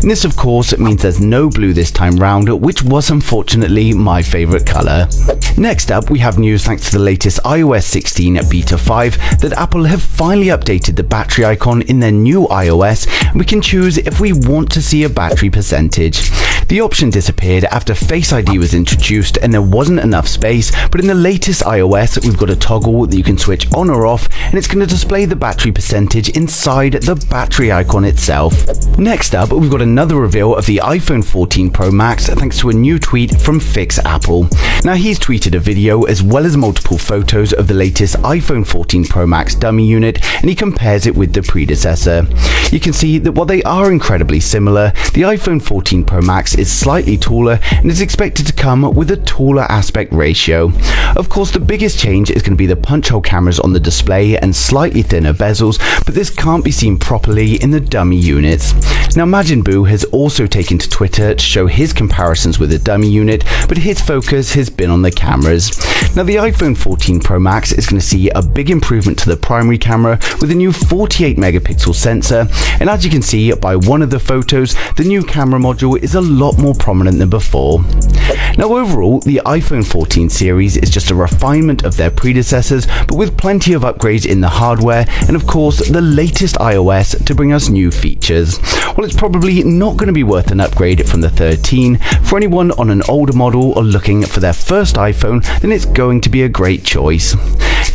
And this of course means there's no blue this time round, which was unfortunately my favourite colour. Next up, we have news thanks to the latest iOS 16 Beta 5 that Apple have finally updated the battery icon in their new iOS, and we can choose if we want to see a battery percentage. The option disappeared after Face ID was introduced and there wasn't enough space, but in the latest iOS we've got a toggle that you can switch on or off, and it's going to display the battery percentage inside the battery icon itself. Next up, we've got another reveal of the iPhone 14 Pro Max thanks to a new tweet from Fix Apple. Now he's tweeted a video as well as multiple photos of the latest iPhone 14 Pro Max dummy unit, and he compares it with the predecessor. You can see that while they are incredibly similar, the iPhone 14 Pro Max is slightly taller and is expected to come with a taller aspect ratio. Of course, the biggest change is going to be the punch hole cameras on the display and slightly thinner bezels, but this can't be seen properly in the dummy units. Now Majin Buu has also taken to Twitter to show his comparisons with the dummy unit, but his focus has been on the cameras. Now the iPhone 14 Pro Max is going to see a big improvement to the primary camera with a new 48 megapixel sensor, and as you can see by one of the photos, the new camera module is a lot more prominent than before. Now overall, the iPhone 14 series is just a refinement of their predecessors, but with plenty of upgrades in the hardware and of course the latest iOS to bring us new features. While it's probably not going to be worth an upgrade from the 13, for anyone on an older model or looking for their first iPhone, then it's going to be a great choice.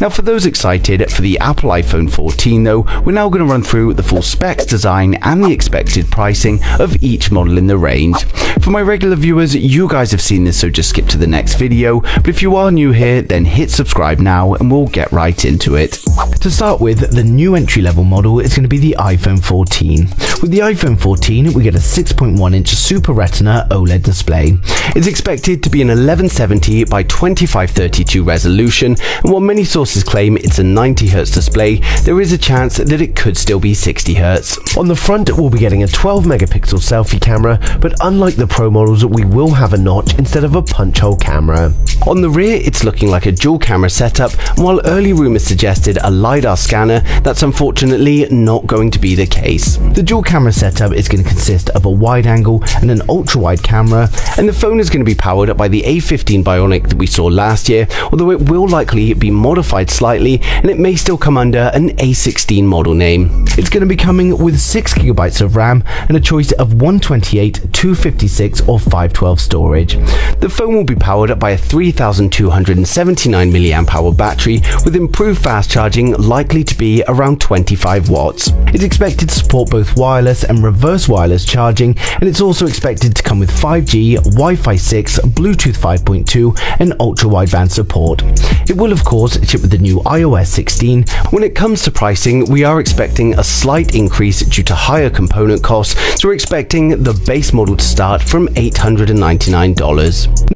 Now for those excited for the Apple iPhone 14 though, we're now going to run through the full specs, design and the expected pricing of each model in the range. For my regular viewers, you guys have seen this, so just skip to the next video, but if you are new here, then hit subscribe now and we'll get right into it. To start with, the new entry-level model is going to be the iPhone 14. With the iPhone 14, we get a 6.1-inch Super Retina OLED display. It's expected to be an 1170 by 2532 resolution, and while many sources claim it's a 90Hz display, there is a chance that it could still be 60Hz. On the front, we'll be getting a 12 megapixel selfie camera, but unlike the Pro models, we will have a notch instead of a punch hole camera. On the rear, it's looking like a dual camera setup, and while early rumors suggested a LiDAR scanner, that's unfortunately not going to be the case. The dual camera setup is going to consist of a wide angle and an ultra wide camera, and the phone is going to be powered by the A15 Bionic that we saw last year, although it will likely be modified slightly and it may still come under an A16 model name. It's going to be coming with 6GB of RAM and a choice of 128, 256 or 512 storage. The phone will be powered by a 3279 mAh battery with improved fast charging, likely to be around 25 watts. It's expected to support both wireless and reverse wireless charging, and it's also expected to come with 5G, Wi-Fi 6, Bluetooth 5.2 and ultra wideband support. It will of course ship with the new iOS 16. When it comes to pricing, we are expecting a slight increase due to higher component costs, so we're expecting the base model to start from $899.